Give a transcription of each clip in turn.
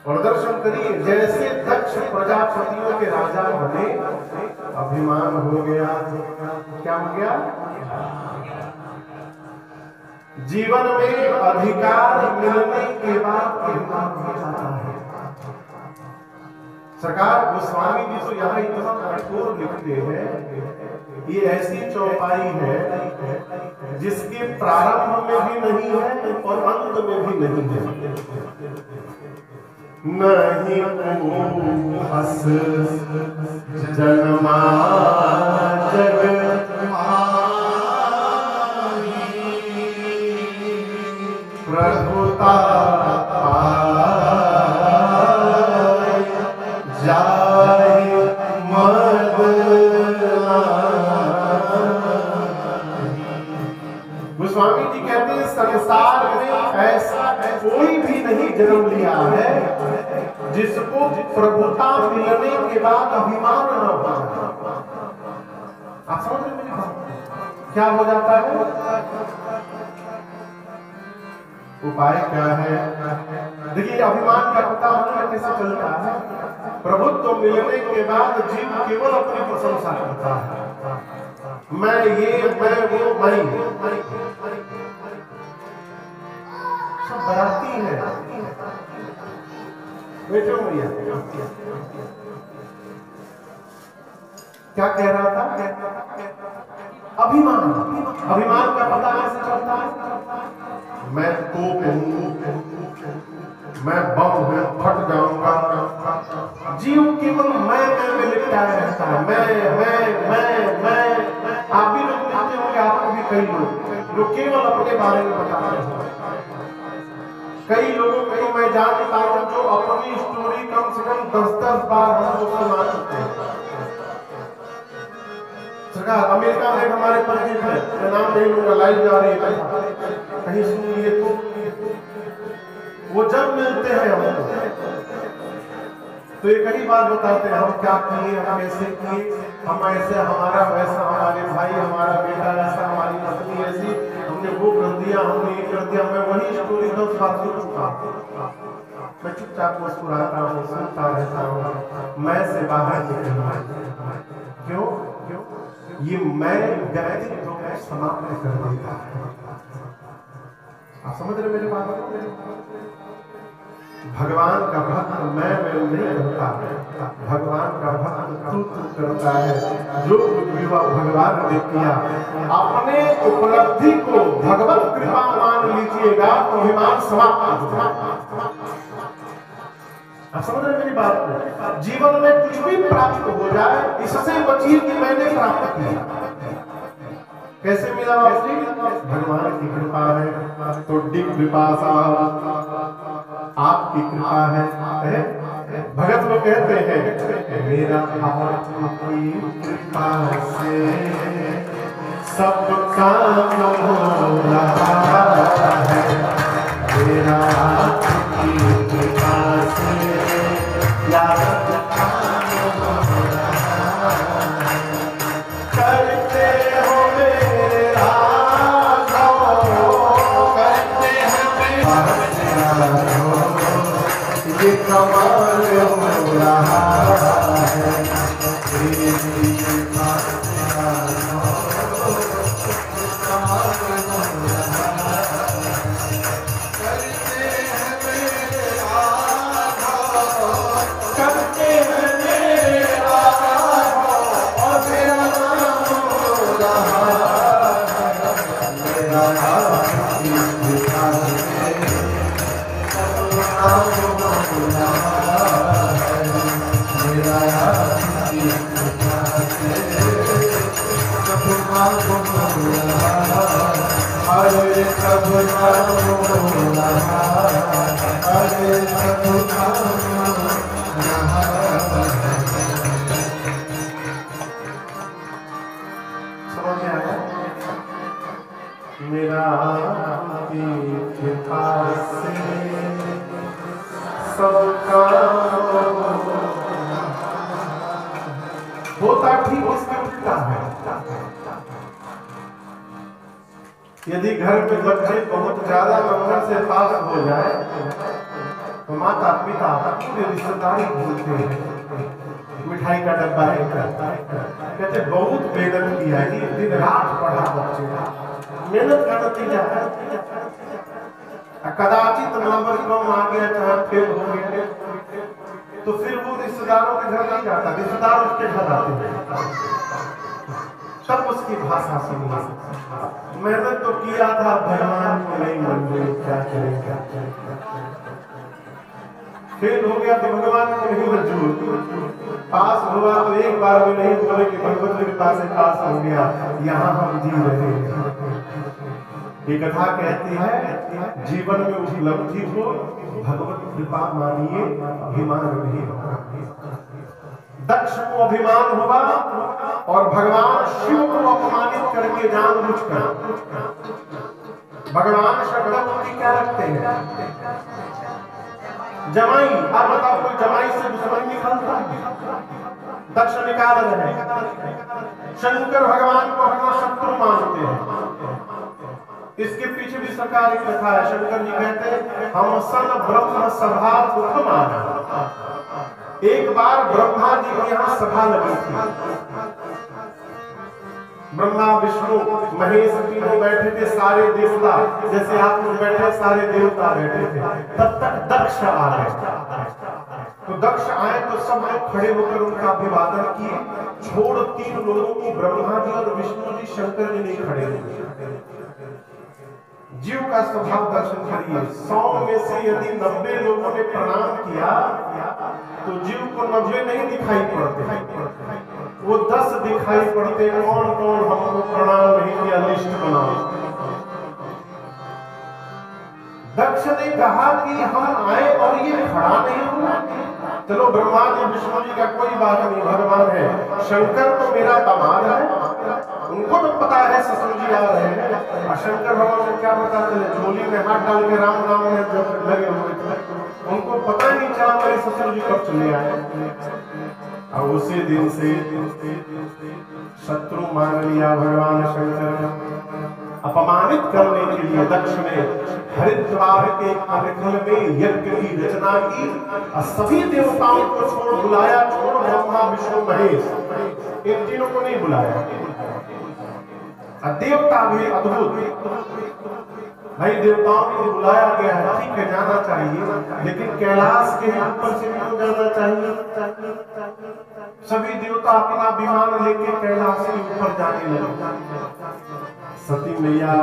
और दर्शन करिए, जैसे दक्ष प्रजापतियों के राजा बने, अभिमान हो गया। क्या हो गया? जीवन में अधिकार मिलने के बाद अभिमान हो जाता है। सरकार गोस्वामी जी तो यहाँ इतना कठोर लिखते हैं, ये ऐसी चौपाई है जिसके प्रारंभ में भी नहीं है और अंत में भी नहीं है। नहीं हस जन्मा जग प्रभुता जाए मद। गोस्वामी जी कहते हैं संसार में ऐसा कोई भी नहीं जन्म लिया है जिसको प्रभुता मिलने के बाद अभिमान न हो। आप समझ रहे हैं क्या हो जाता है? उपाय क्या है? देखिए, अभिमान का पता होना कैसे चलता है। प्रभुत्व मिलने के बाद जीव केवल अपनी प्रशंसा करता है, मैं ये, मैं वो, मैं सब बराती है। बेटो भैया क्या कह रहा था? अभिमान, अभिमान का पता कैसे चलता है? मैं तो कहूं, मैं बम हूं, फट जाऊंगा। जीव केवल मैं में लिपटा रहता है। मैं आप भी लोग देखते होंगे, आपको भी कई लोग जो केवल अपने बारे में बता रहे हैं। कई लोगों को मैं जानता हूं जो अपनी स्टोरी कम से कम 10-10 बार हमको सुना चुके हैं। सरकार अमेरिका में हमारे परिचित है, मैं नाम नहीं लूंगा, लाइव जा रही है, कहीं सुनिए तो वो जब मिलते हैं हमको तो एक ही बात बताते हैं, हम क्या किए, हम कैसे किए, हम ऐसे, हमारा वैसा, हमारे भाई, हमारा बेटा ऐसा, हमारी पत्नी ऐसी, हमने वो कर दिया, हमने ये कर दिया। मैं वही स्टोरी 10 बार सुन चुका। मैं चुपचाप मुस्कुराता हूँ, सुनता रहता हूँ, मैं से बाहर निकलना। क्यों? ये मैं व्यक्तित्व को समाप्त कर देता है। आप समझ रहे मेरी बात? भगवान का भक्त मैं नहीं करता, भगवान का भक्त तू करता है। जो भगवान ने किया, अपने उपलब्धि को भगवत कृपा मान लीजिएगा तो अभिमान समाप्त। आप समझ रहे मेरी बात? जीवन में कुछ भी प्राप्त हो जाए, इससे बचिए कि मैंने प्राप्त किया। कैसे मिला आपसे? भगवान की कृपा है। तो डिग कृपा आपकी कृपा है। भगत लोग कहते हैं, मेरा आपकी कृपा से सब काम हो रहा है। मेरा आपकी कृपा से यार करते हो मेरे राघव, करते हैं ये कमाल हो रहा है। मेरा होता ठीक इसका उल्टा है। यदि घर में बच्चे बहुत ज्यादा नंबर से पास हो जाए तो माता पिता पूरे रिश्तेदारी भूलते हैं, मिठाई का डब्बा है, कहते बहुत मेहनत किया है, दिन रात पढ़ा बच्चे, मेहनत का नतीजा है। कदाचित नंबर कम आ गया, चाहे फेल हो गया, तो फिर वो रिश्तेदारों के घर नहीं जाता, रिश्तेदार उसके घर आते हैं, तब उसकी भाषा सुनिए। मेहनत तो किया था, भगवान को नहीं मंजूर, क्या करेगा, फेल हो गया तो भगवान को नहीं मंजूर, पास हुआ तो एक बार भी नहीं बोले कि भगवत कृपा से पास हो गया, यहाँ हम जी रहे हैं। ये कथा कहती है जीवन में उपलब्धि को भगवत कृपा मानिए, अभिमान नहीं होगा। दक्ष को अभिमान हुआ और भगवान शिव को अपमानित करके जानबूझकर, भगवान शब्द की क्या रखते हैं, जमाई। आप बताओ कोई जमाई से दुश्मन निकालता है? दक्ष निकाल रहे हैं। शंकर भगवान को अपना शत्रु मानते हैं। इसके पीछे भी सरकार एक कथा है। शंकर जी कहते हैं हम सन ब्रह्म सभा दुख माना। एक बार ब्रह्मा जी की यहाँ सभा लगी थी, ब्रह्मा विष्णु महेश तीनों बैठे थे, सारे देवता जैसे आप लोग बैठे, सारे देवता बैठे थे। तब तक दक्ष आ गए। तो दक्ष आए तो सब लोग खड़े होकर उनका अभिवादन किए, छोड़ 3 लोगों को ब्रह्मा जी और विष्णु जी शंकर जी नहीं खड़े हुए। जीव का स्वभाव दर्शन करिए, 100 में से यदि 90 लोगों ने प्रणाम किया तो जीव को 90 नहीं दिखाई पड़ते, वो 10 दिखाई पड़ते। कौन कौन हमको प्रणाम नहीं किया, लिस्ट बनाओ। दक्ष ने कहा कि हम आए और ये खड़ा नहीं हुआ। चलो ब्रह्मा जी विष्णु जी का कोई बात नहीं, भगवान है। शंकर तो मेरा दामाद है, उनको तो पता है ससुर जी आ रहे हैं। और शंकर भगवान को क्या पता चले, झोली में हाथ डाल के राम राम में जो लगे हुए थे, उनको पता नहीं चला मेरे ससुर जी कब चले आए। और उसी दिन से शत्रु मान लिया भगवान शंकर। अपमानित करने के लिए दक्ष ने हरिद्वार के कार्यक्रम में यज्ञ की रचना की और सभी देवताओं को छोड़ बुलाया, छोड़ ब्रह्मा विष्णु महेश, इन तीनों को नहीं बुलाया। देवता भी अद्भुत, भाई देवताओं को बुलाया गया है, ठीक है जाना चाहिए, लेकिन कैलाश के ऊपर से क्यों जाना चाहिए? सभी देवता अपना विमान लेके कैलाश के ऊपर जाने लगे। सती मैया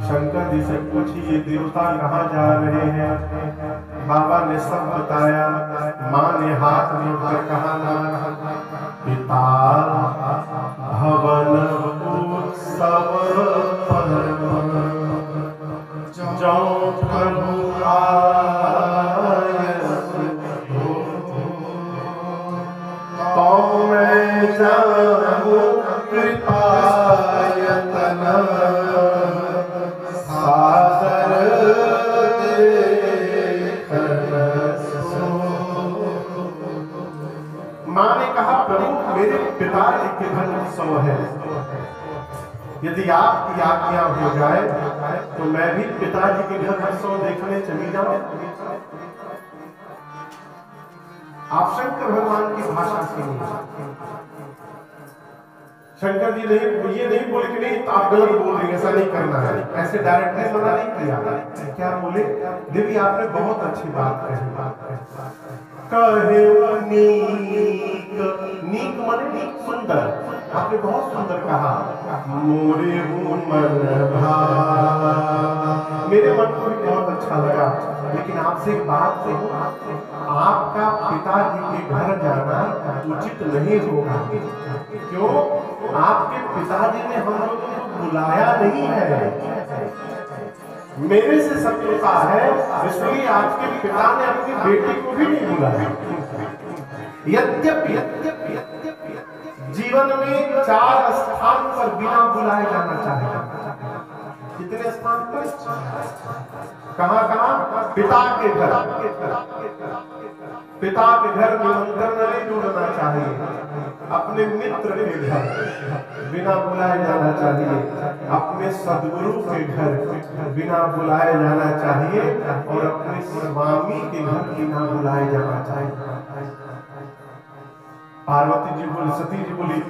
शंकर जी से पूछी ये देवता कहाँ जा रहे हैं? बाबा ने सब बताया। माँ ने हाथ में कर कहा ना पिता भवन उत्सव जो प्रभु आए तो मैं जाऊं कृपायतन सादर माँ ने कहा प्रभु मेरे पिताजी के घर उत्सव है, यदि आपकी आज्ञा हो जाए तो मैं भी पिताजी के घर उत्सव देखने चली जाऊं। आप शंकर भगवान की भाषा सुनिए। शंकर जी नहीं ये नहीं बोले कि नहीं आप गलत बोल रही हैं, ऐसा नहीं करना है, ऐसे डायरेक्टली मना नहीं किया। क्या बोले? देवी आपने बहुत अच्छी बात कही। कहे नीक मन नीक सुंदर, आपने बहुत सुंदर कहा। मोरे मन मेरे मन को भी बहुत अच्छा लगा, लेकिन आपसे एक बात कहूं, आपका पिताजी के घर जाना उचित नहीं होगा। क्यों? आपके पिताजी ने हम लोगों को बुलाया नहीं है, मेरे से शत्रुता है, इसलिए आपके पिता ने अपनी बेटी को भी नहीं बुलाया। यद्यपि जीवन में 4 स्थान पर बिना बुलाए जाना चाहिए। कितने स्थान पर? कहां कहां? पिता के घर, पिता के घर निमंत्रण नहीं ढूंढना चाहिए, अपने मित्र के घर बिना बुलाए जाना चाहिए, अपने सदगुरु के घर बिना बुलाए जाना चाहिए, और अपने स्वामी के घर बिना बुलाए जाना चाहिए। पार्वती जी बोली, सती जी बोली